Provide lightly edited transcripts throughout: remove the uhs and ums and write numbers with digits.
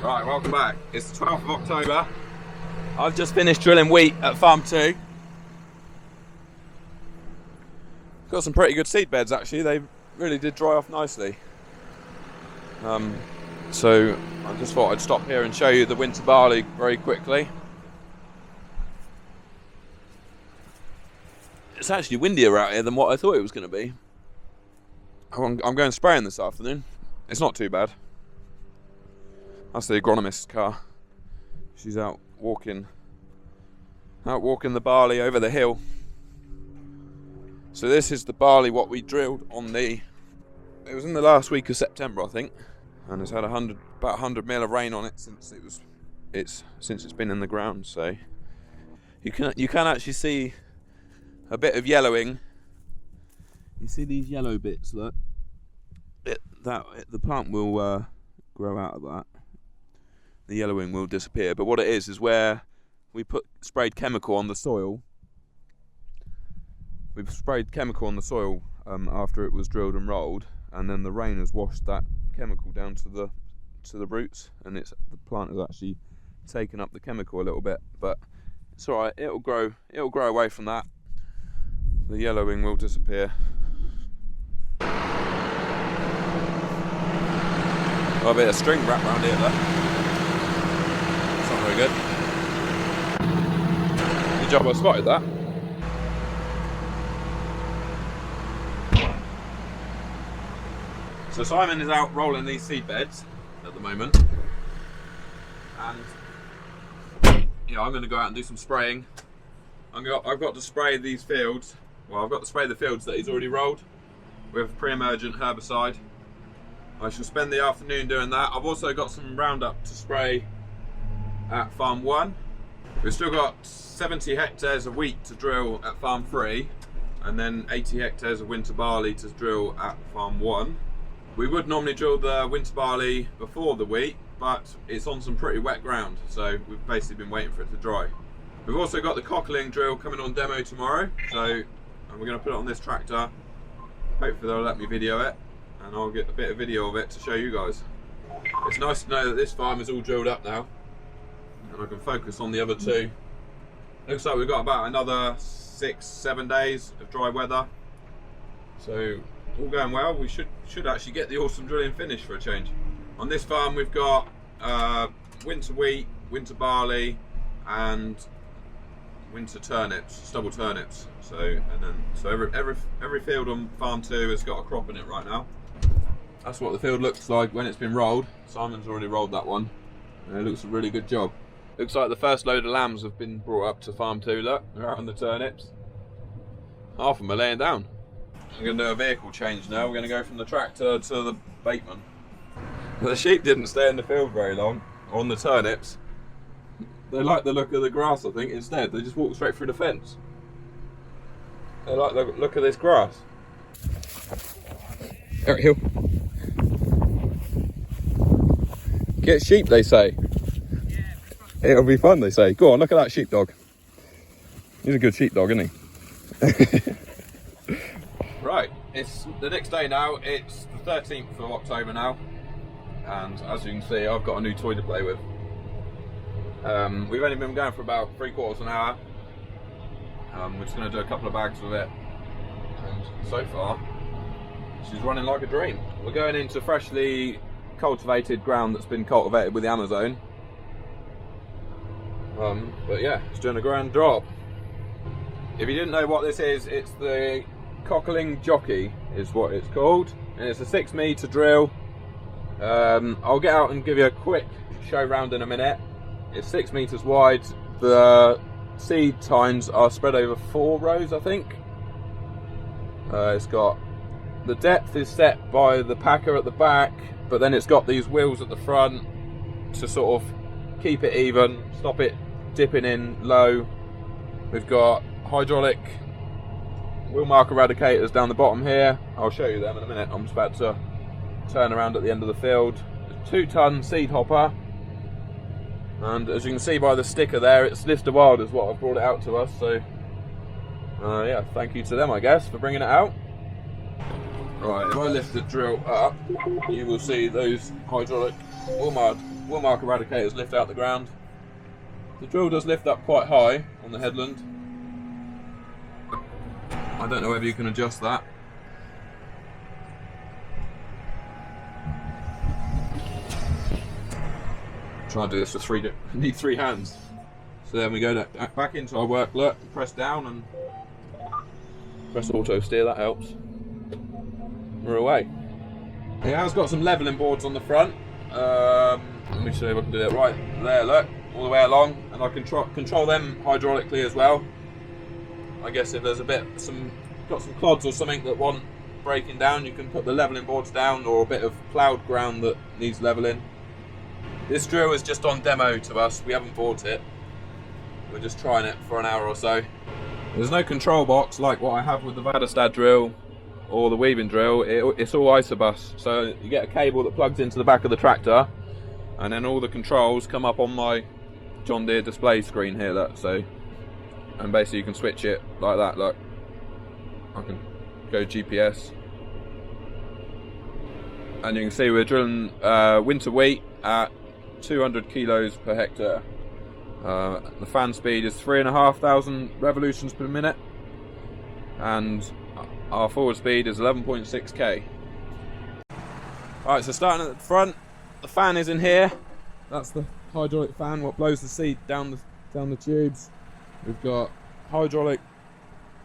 Right, welcome back. It's the 12th of October. I've just finished drilling wheat at Farm 2. Got some pretty good seed beds actually, they really did dry off nicely. So I just thought I'd stop here and show you the winter barley very quickly. It's actually windier out here than what I thought it was going to be. I'm going spraying this afternoon. It's not too bad. That's the agronomist's car. She's out walking the barley over the hill. So this is the barley what we drilled on it was in the last week of September, I think, and it's had about 100 mil of rain on it since it's been in the ground. So you can actually see a bit of yellowing. You see these yellow bits? Look, the plant will grow out of that. The yellowing will disappear, but what it is where we sprayed chemical on the soil. We've sprayed chemical on the soil after it was drilled and rolled, and then the rain has washed that chemical down to the roots, and the plant has actually taken up the chemical a little bit. But it's all right. It'll grow away from that. The yellowing will disappear. Got a bit of string wrapped around here though. It's not very good. Good job I spotted that. So Simon is out rolling these seed beds at the moment, and I'm going to go out and do some spraying. I've got to spray these fields. Well, I've got to spray the fields that he's already rolled with pre-emergent herbicide. I shall spend the afternoon doing that. I've also got some Roundup to spray at Farm 1. We've still got 70 hectares of wheat to drill at Farm 3, and then 80 hectares of winter barley to drill at Farm 1. We would normally drill the winter barley before the wheat, but it's on some pretty wet ground, so we've basically been waiting for it to dry. We've also got the Kockerling drill coming on demo tomorrow, and we're going to put it on this tractor. Hopefully they'll let me video it, and I'll get a bit of video of it to show you guys. It's nice to know that this farm is all drilled up now, and I can focus on the other two. Looks like we've got about another 6-7 days of dry weather, so all going well. We should actually get the autumn drilling finished for a change. On this farm we've got winter wheat, winter barley, and winter turnips, stubble turnips. So every field on Farm 2 has got a crop in it right now. That's what the field looks like when it's been rolled. Simon's already rolled that one, and it looks a really good job. Looks like the first load of lambs have been brought up to Farm 2. Look, they're out on the turnips. Half of them are laying down. I'm going to do a vehicle change now. We're going to go from the tractor to the bateman. The sheep didn't stay in the field very long on the turnips. They like the look of the grass, I think. Instead, they just walk straight through the fence. They like the look of this grass. Eric Hill. Get sheep, they say. It'll be fun, they say. Go on, look at that sheepdog. He's a good sheepdog, isn't he? Right, it's the next day now. It's the 13th of October now, and as you can see, I've got a new toy to play with. We've only been going for about 3/4 of an hour. We're just going to do a couple of bags with it, and so far she's running like a dream. We're going into freshly cultivated ground that's been cultivated with the Amazon, but yeah, it's doing a grand job. If you didn't know what this is, it's the Kockerling Jockey is what it's called, and it's a 6 metre drill. I'll get out and give you a quick show round in a minute. It's 6 metres wide. The seed tines are spread over 4 rows, I think. It's got, the depth is set by the packer at the back, but then it's got these wheels at the front to sort of keep it even, stop it dipping in low. We've got hydraulic wheel mark eradicators down the bottom here. I'll show you them in a minute. I'm just about to turn around at the end of the field. A 2-ton seed hopper, and as you can see by the sticker there, it's Lister Wild is what I've brought it out to us. So yeah, thank you to them, I guess, for bringing it out. Right, if I lift the drill up, you will see those hydraulic wheel wheel mark eradicators lift out the ground. The drill does lift up quite high on the headland. I don't know whether you can adjust that. Try and do this with need three hands. So then we go back into our work, look, press down and press auto steer, that helps. We're away. It has got some levelling boards on the front. Let me show you if I can do that right there, look, all the way along, and I can control them hydraulically as well. I guess if there's got some clods or something that want breaking down, you can put the levelling boards down, or a bit of ploughed ground that needs levelling. This drill is just on demo to us, we haven't bought it. We're just trying it for an hour or so. There's no control box like what I have with the Vadestad drill or the weaving drill. It's all isobus, so you get a cable that plugs into the back of the tractor, and then all the controls come up on my John Deere display screen here, look. So, and basically you can switch it like that, look. I can go GPS, and you can see we're drilling winter wheat at 200 kilos per hectare. The fan speed is 3,500 revolutions per minute, and our forward speed is 11.6k. Alright, so starting at the front, the fan is in here. That's the hydraulic fan, what blows the seed down the tubes. We've got hydraulic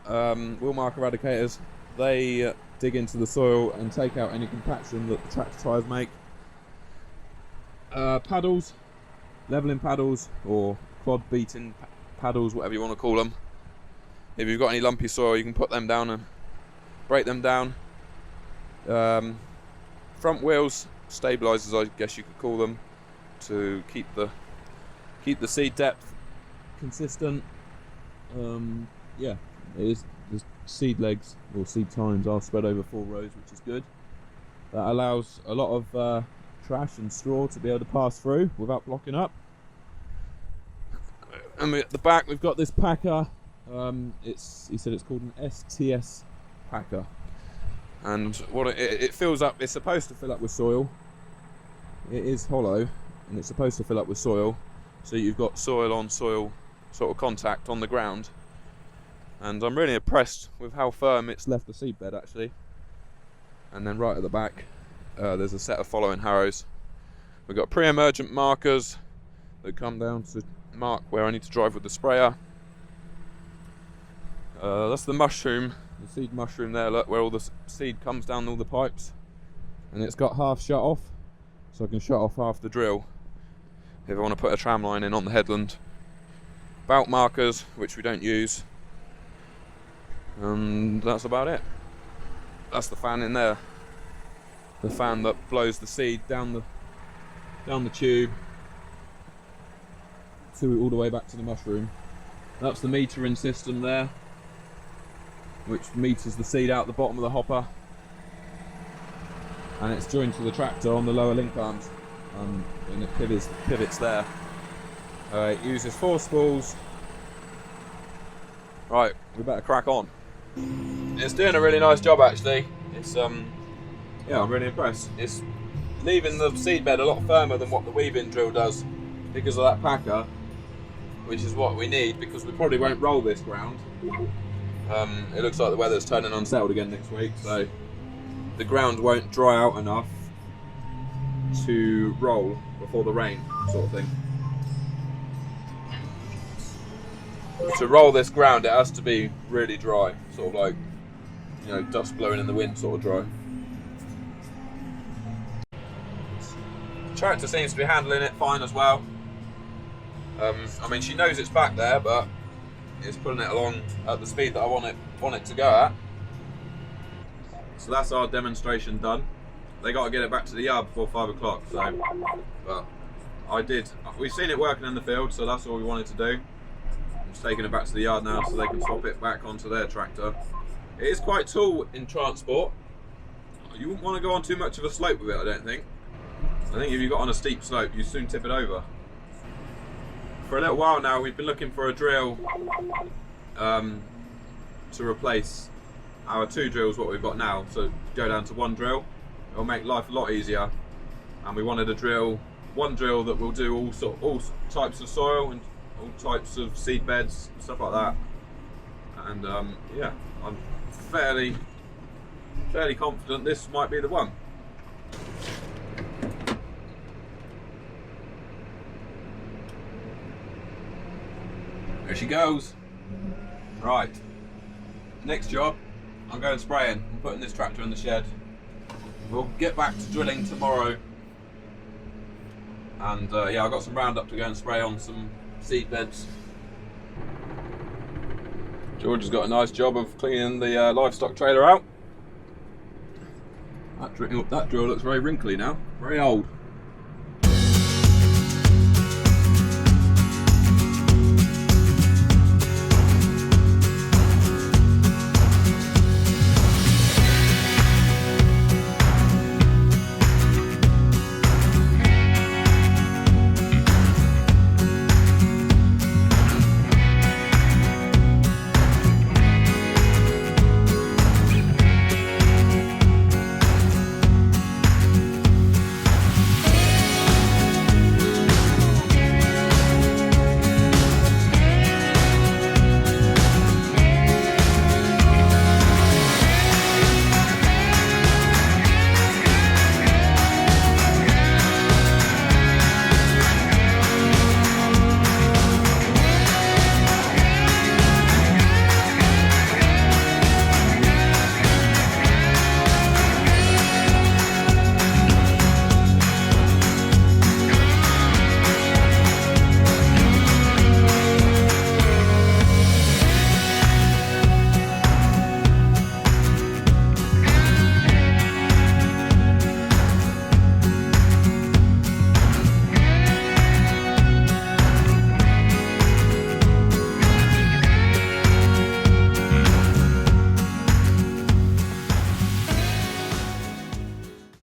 wheel mark eradicators. They dig into the soil and take out any compaction that the tractor tyres make. Paddles, levelling paddles, or clod beating paddles, whatever you want to call them. If you've got any lumpy soil, you can put them down and break them down. Front wheels, stabilizers, I guess you could call them, to keep the seed depth consistent. Yeah, it is. The seed legs or seed tines are spread over 4 rows, which is good. That allows a lot of trash and straw to be able to pass through without blocking up. And at the back we've got this packer. He said it's called an STS packer, and what it fills up, it's supposed to fill up with soil. It is hollow and it's supposed to fill up with soil, so you've got soil on soil sort of contact on the ground. And I'm really impressed with how firm it's left the seedbed actually. And then right at the back there's a set of following harrows. We've got pre-emergent markers that come down to mark where I need to drive with the sprayer. That's the mushroom, the seed mushroom there, look, where all the seed comes down all the pipes. And it's got half shut off, so I can shut off half the drill if I want to put a tram line in on the headland. Bout markers, which we don't use. And that's about it. That's the fan in there. The fan that blows the seed down the tube all the way back to the mushroom. That's the metering system there, which meters the seed out the bottom of the hopper, and it's joined to the tractor on the lower link arms, and it pivots there. It uses 4 spools. Right, we better crack on. It's doing a really nice job actually. It's yeah, I'm really impressed. It's leaving the seedbed a lot firmer than what the weaving drill does because of that packer, which is what we need because we probably won't roll this ground. It looks like the weather's turning unsettled again next week, so the ground won't dry out enough to roll before the rain, sort of thing. To roll this ground, it has to be really dry, sort of like, you know, dust blowing in the wind, sort of dry. The tractor seems to be handling it fine as well. I mean, she knows it's back there, but it's pulling it along at the speed that I want it to go at. So that's our demonstration done. They got to get it back to the yard before 5 o'clock. So, but we've seen it working in the field, so that's all we wanted to do. I'm just taking it back to the yard now so they can swap it back onto their tractor. It is quite tall in transport. You wouldn't want to go on too much of a slope with it, I don't think. I think if you got on a steep slope, you soon tip it over. For a little while now, we've been looking for a drill to replace our 2 drills, what we've got now. So go down to 1 drill. It'll make life a lot easier. And we wanted a drill one drill that will do all types of soil and all types of seed beds, stuff like that. And yeah, I'm fairly confident this might be the one. There she goes. Right, next job, I'm going spraying. I'm putting this tractor in the shed. We'll get back to drilling tomorrow. And yeah, I've got some Roundup to go and spray on some seed beds. George has got a nice job of cleaning the livestock trailer out. That drill looks very wrinkly now, very old.